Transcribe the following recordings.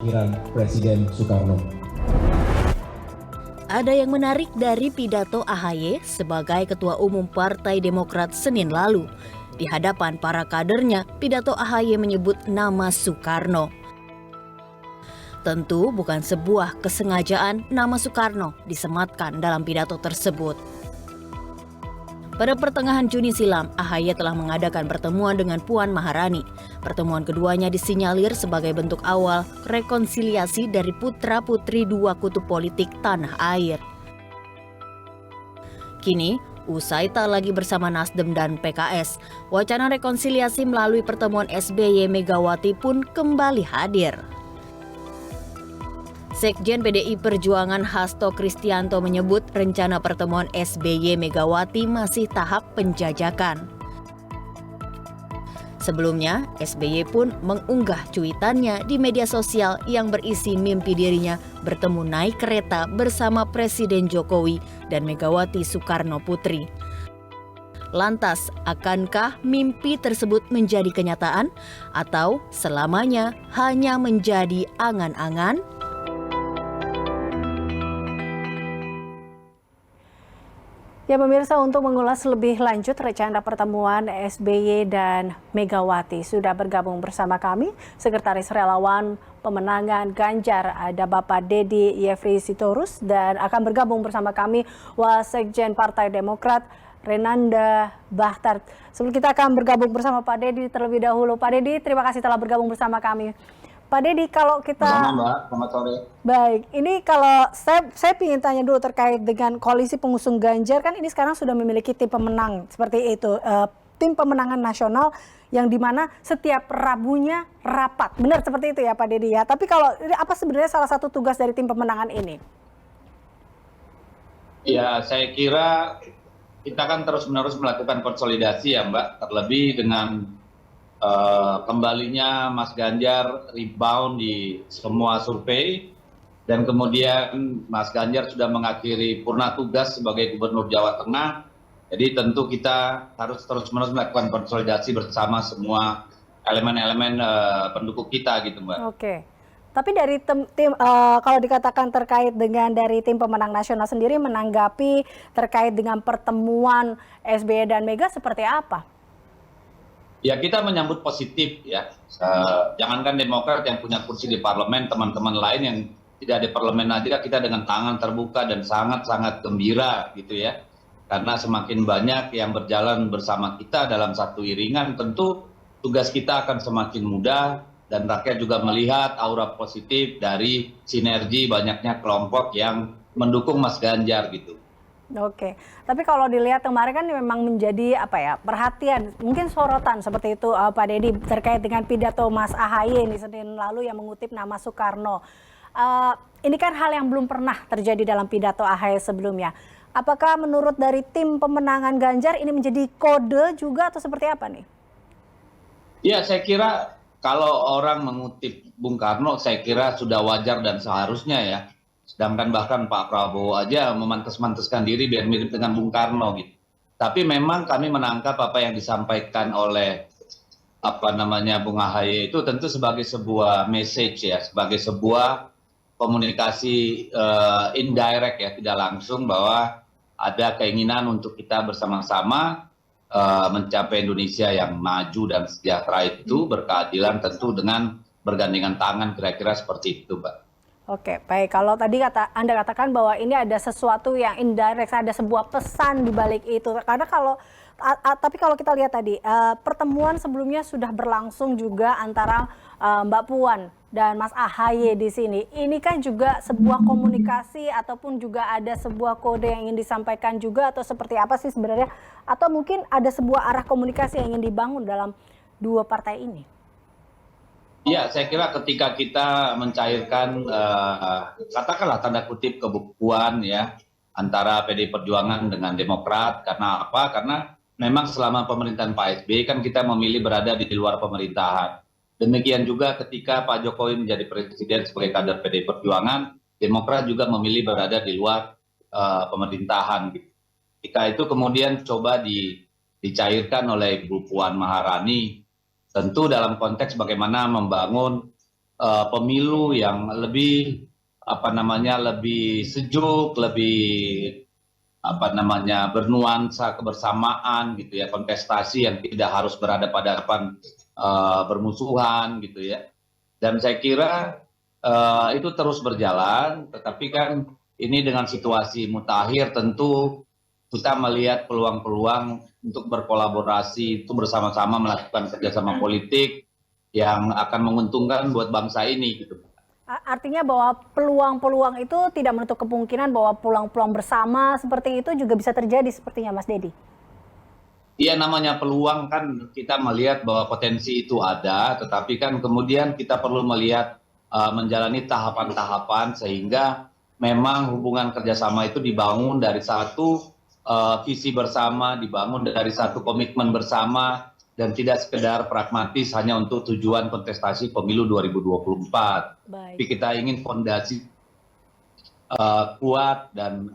kelahiran Presiden Soekarno. Ada yang menarik dari pidato AHY sebagai Ketua Umum Partai Demokrat Senin lalu. Di hadapan para kadernya, pidato AHY menyebut nama Soekarno. Tentu bukan sebuah kesengajaan nama Soekarno disematkan dalam pidato tersebut. Pada pertengahan Juni silam, AHY telah mengadakan pertemuan dengan Puan Maharani. Pertemuan keduanya disinyalir sebagai bentuk awal rekonsiliasi dari putra-putri dua kutub politik tanah air. Kini, usai tak lagi bersama Nasdem dan PKS, wacana rekonsiliasi melalui pertemuan SBY Megawati pun kembali hadir. Sekjen PDI Perjuangan Hasto Kristianto menyebut rencana pertemuan SBY Megawati masih tahap penjajakan. Sebelumnya, SBY pun mengunggah cuitannya di media sosial yang berisi mimpi dirinya bertemu naik kereta bersama Presiden Jokowi dan Megawati Soekarno Putri. Lantas, akankah mimpi tersebut menjadi kenyataan atau selamanya hanya menjadi angan-angan? Ya pemirsa, untuk mengulas lebih lanjut rencana pertemuan SBY dan Megawati sudah bergabung bersama kami Sekretaris Relawan Pemenangan Ganjar, ada Bapak Deddy Yefri Sitorus, dan akan bergabung bersama kami Wasekjen Partai Demokrat Renanda Bahtar. Sebelum kita akan bergabung bersama Pak Deddy terlebih dahulu, Pak Deddy terima kasih telah bergabung bersama kami. Pak Deddy, kalau kita... Mbak, selamat sore. Baik, ini kalau saya ingin tanya dulu terkait dengan koalisi pengusung Ganjar, kan ini sekarang sudah memiliki tim pemenang seperti itu, tim pemenangan nasional yang dimana setiap Rabunya rapat, benar seperti itu ya Pak Deddy ya. Tapi kalau apa sebenarnya salah satu tugas dari tim pemenangan ini? Ya, saya kira kita kan terus-menerus melakukan konsolidasi ya Mbak, terlebih dengan kembalinya Mas Ganjar rebound di semua survei, dan kemudian Mas Ganjar sudah mengakhiri purna tugas sebagai Gubernur Jawa Tengah. Jadi tentu kita harus terus-menerus melakukan konsolidasi bersama semua elemen-elemen pendukung kita gitu Mbak. Oke. Tapi dari tim kalau dikatakan terkait dengan dari tim pemenang nasional sendiri menanggapi terkait dengan pertemuan SBY dan Mega seperti apa? Ya, kita menyambut positif ya. Jangankan Demokrat yang punya kursi di parlemen, teman-teman lain yang tidak di parlemen aja kita dengan tangan terbuka dan sangat-sangat gembira gitu ya. Karena semakin banyak yang berjalan bersama kita dalam satu iringan, tentu tugas kita akan semakin mudah dan rakyat juga melihat aura positif dari sinergi banyaknya kelompok yang mendukung Mas Ganjar gitu. Oke, tapi kalau dilihat kemarin kan memang menjadi perhatian, mungkin sorotan seperti itu Pak Deddy terkait dengan pidato Mas AHY ini Senin lalu yang mengutip nama Soekarno. Ini kan hal yang belum pernah terjadi dalam pidato AHY sebelumnya. Apakah menurut dari tim pemenangan Ganjar ini menjadi kode juga atau seperti apa nih? Ya, saya kira kalau orang mengutip Bung Karno, saya kira sudah wajar dan seharusnya ya. Sedangkan bahkan Pak Prabowo aja memantas-mantaskan diri biar mirip dengan Bung Karno gitu. Tapi memang kami menangkap apa yang disampaikan oleh Bung AHY itu tentu sebagai sebuah message ya, sebagai sebuah komunikasi indirect ya, tidak langsung, bahwa ada keinginan untuk kita bersama-sama mencapai Indonesia yang maju dan sejahtera itu, berkeadilan tentu dengan bergandengan tangan, kira-kira seperti itu Mbak. Oke, baik. Kalau tadi Anda katakan bahwa ini ada sesuatu yang indirect, ada sebuah pesan di balik itu. Karena tapi kalau kita lihat tadi, pertemuan sebelumnya sudah berlangsung juga antara Mbak Puan dan Mas AHY di sini. Ini kan juga sebuah komunikasi ataupun juga ada sebuah kode yang ingin disampaikan juga, atau seperti apa sih sebenarnya? Atau mungkin ada sebuah arah komunikasi yang ingin dibangun dalam dua partai ini? Ya, saya kira ketika kita mencairkan katakanlah tanda kutip kebukuan ya antara PDI Perjuangan dengan Demokrat, karena apa? Karena memang selama pemerintahan Pak SBY kan kita memilih berada di luar pemerintahan. Demikian juga ketika Pak Jokowi menjadi presiden sebagai kader PDI Perjuangan, Demokrat juga memilih berada di luar pemerintahan. Ketika itu kemudian coba dicairkan oleh Ibu Puan Maharani, tentu dalam konteks bagaimana membangun pemilu yang lebih lebih sejuk, lebih bernuansa kebersamaan gitu ya, kontestasi yang tidak harus berhadapan-hadapan bermusuhan gitu ya. Dan saya kira itu terus berjalan, tetapi kan ini dengan situasi mutakhir tentu kita melihat peluang-peluang untuk berkolaborasi itu bersama-sama melakukan kerjasama politik yang akan menguntungkan buat bangsa ini gitu. Artinya bahwa peluang-peluang itu tidak menutup kemungkinan bahwa peluang-peluang bersama seperti itu juga bisa terjadi sepertinya, Mas Dedi. Iya, namanya peluang kan kita melihat bahwa potensi itu ada, tetapi kan kemudian kita perlu melihat menjalani tahapan-tahapan sehingga memang hubungan kerjasama itu dibangun dari satu visi bersama, dibangun dari satu komitmen bersama, dan tidak sekedar pragmatis hanya untuk tujuan kontestasi pemilu 2024. Tapi kita ingin fondasi kuat dan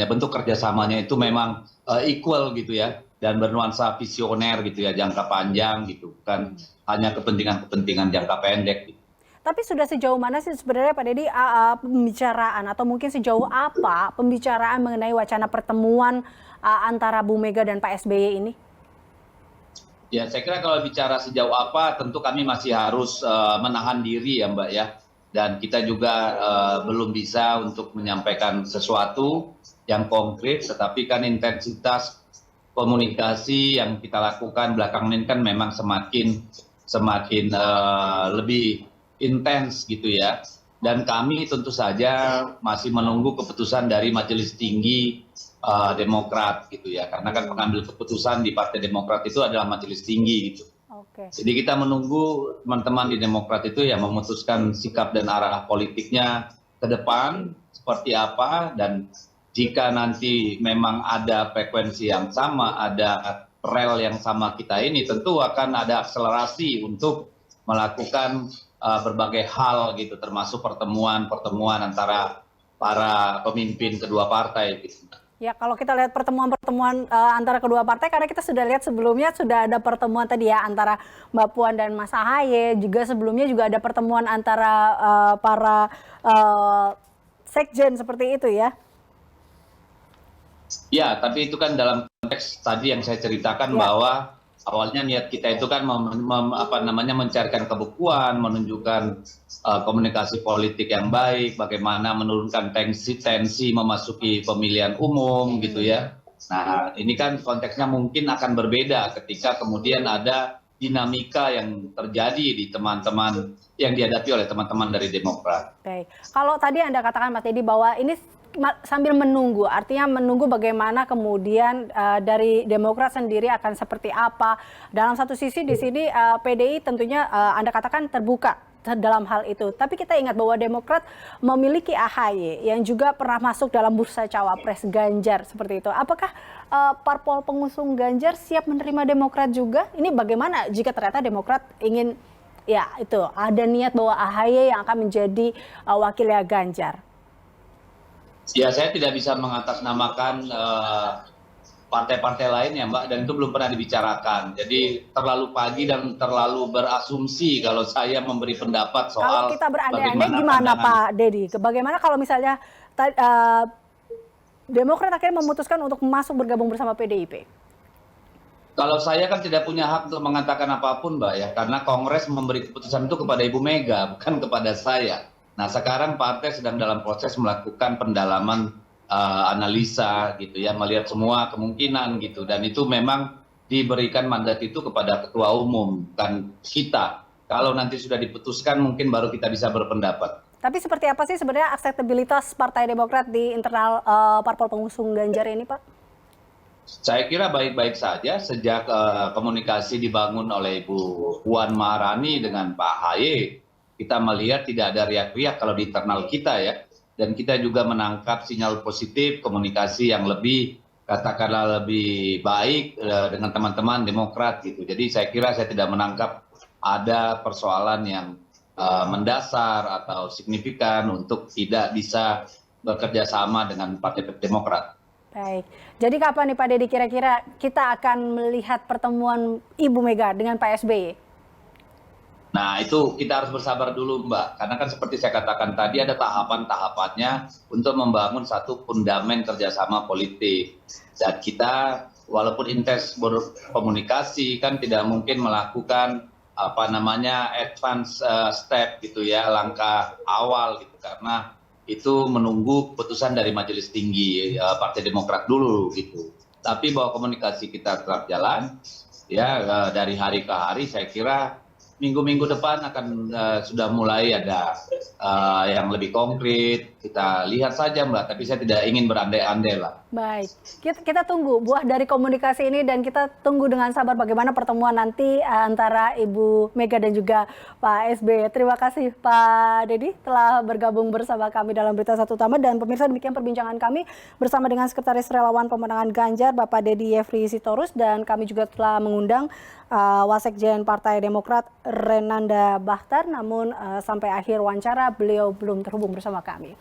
bentuk kerjasamanya itu memang equal gitu ya, dan bernuansa visioner gitu ya, jangka panjang gitu, bukan hanya kepentingan jangka pendek. Gitu. Tapi sudah sejauh mana sih sebenarnya Pak Dedi pembicaraan atau mungkin sejauh apa pembicaraan mengenai wacana pertemuan antara Bu Mega dan Pak SBY ini? Ya, saya kira kalau bicara sejauh apa, tentu kami masih harus menahan diri ya Mbak ya. Dan kita juga belum bisa untuk menyampaikan sesuatu yang konkret, tetapi kan intensitas komunikasi yang kita lakukan belakangan ini kan memang semakin lebih intens gitu ya. Dan kami tentu saja masih menunggu keputusan dari Majelis Tinggi Demokrat gitu ya, karena kan pengambil keputusan di Partai Demokrat itu adalah Majelis Tinggi gitu. Jadi kita menunggu teman-teman di Demokrat itu yang memutuskan sikap dan arah politiknya ke depan seperti apa, dan jika nanti memang ada frekuensi yang sama, ada rel yang sama kita ini, tentu akan ada akselerasi untuk melakukan berbagai hal gitu, termasuk pertemuan antara para pemimpin kedua partai gitu. Ya, kalau kita lihat pertemuan-pertemuan antara kedua partai, karena kita sudah lihat sebelumnya sudah ada pertemuan tadi ya antara Mbak Puan dan Mas Ahaye, juga sebelumnya juga ada pertemuan antara para sekjen seperti itu ya. Ya, tapi itu kan dalam konteks tadi yang saya ceritakan bahwa awalnya niat kita itu kan mencarikan kebukuan, menunjukkan komunikasi politik yang baik, bagaimana menurunkan tensi memasuki pemilihan umum gitu ya. Nah, ini kan konteksnya mungkin akan berbeda ketika kemudian ada dinamika yang terjadi di teman-teman yang dihadapi oleh teman-teman dari Demokrat. Baik. Kalau tadi Anda katakan Mas Dedi bahwa ini sambil menunggu, artinya menunggu bagaimana kemudian dari Demokrat sendiri akan seperti apa. Dalam satu sisi di sini PDI tentunya Anda katakan terbuka dalam hal itu. Tapi kita ingat bahwa Demokrat memiliki AHY yang juga pernah masuk dalam bursa cawapres Ganjar seperti itu. Apakah parpol pengusung Ganjar siap menerima Demokrat juga? Ini bagaimana jika ternyata Demokrat ingin ya itu ada niat bahwa AHY yang akan menjadi wakilnya Ganjar? Ya, saya tidak bisa mengatasnamakan partai-partai lain ya Mbak, dan itu belum pernah dibicarakan. Jadi terlalu pagi dan terlalu berasumsi kalau saya memberi pendapat soal kalau kita berandai-andai gimana Pak Dedi? Bagaimana kalau misalnya Demokrat akhirnya memutuskan untuk masuk bergabung bersama PDIP? Kalau saya kan tidak punya hak untuk mengatakan apapun Mbak ya, karena Kongres memberi keputusan itu kepada Ibu Mega, bukan kepada saya. Nah, sekarang partai sedang dalam proses melakukan pendalaman analisa gitu ya, melihat semua kemungkinan gitu, dan itu memang diberikan mandat itu kepada ketua umum, bukan kita. Kalau nanti sudah diputuskan mungkin baru kita bisa berpendapat. Tapi seperti apa sih sebenarnya akseptabilitas Partai Demokrat di internal parpol pengusung Ganjar ini, Pak? Saya kira baik-baik saja sejak komunikasi dibangun oleh Ibu Puan Maharani dengan Pak Ahaye. Kita melihat tidak ada riak-riak kalau di internal kita ya, dan kita juga menangkap sinyal positif komunikasi yang lebih katakanlah lebih baik dengan teman-teman Demokrat gitu. Jadi saya kira saya tidak menangkap ada persoalan yang mendasar atau signifikan untuk tidak bisa bekerja sama dengan Partai Demokrat. Baik, jadi kapan nih Pak Dedi kira-kira kita akan melihat pertemuan Ibu Mega dengan Pak SBY? Nah, itu kita harus bersabar dulu, Mbak. Karena kan seperti saya katakan tadi, ada tahapan-tahapannya untuk membangun satu fundamen kerjasama politik. Dan kita, walaupun intens berkomunikasi, kan tidak mungkin melakukan advance step gitu ya, langkah awal gitu. Karena itu menunggu keputusan dari Majelis Tinggi Partai Demokrat dulu gitu. Tapi bahwa komunikasi kita tetap jalan, ya dari hari ke hari saya kira minggu-minggu depan akan sudah mulai ada yang lebih konkret. Kita lihat saja, Mbak, tapi saya tidak ingin berandai-andai lah. Baik, kita tunggu buah dari komunikasi ini dan kita tunggu dengan sabar bagaimana pertemuan nanti antara Ibu Mega dan juga Pak SBY. Terima kasih Pak Dedi telah bergabung bersama kami dalam Berita Satu Utama, dan pemirsa, demikian perbincangan kami bersama dengan Sekretaris Relawan Pemenangan Ganjar Bapak Dedi Yefri Sitorus, dan kami juga telah mengundang Wasekjen Partai Demokrat Renanda Bahtar, namun sampai akhir wawancara beliau belum terhubung bersama kami.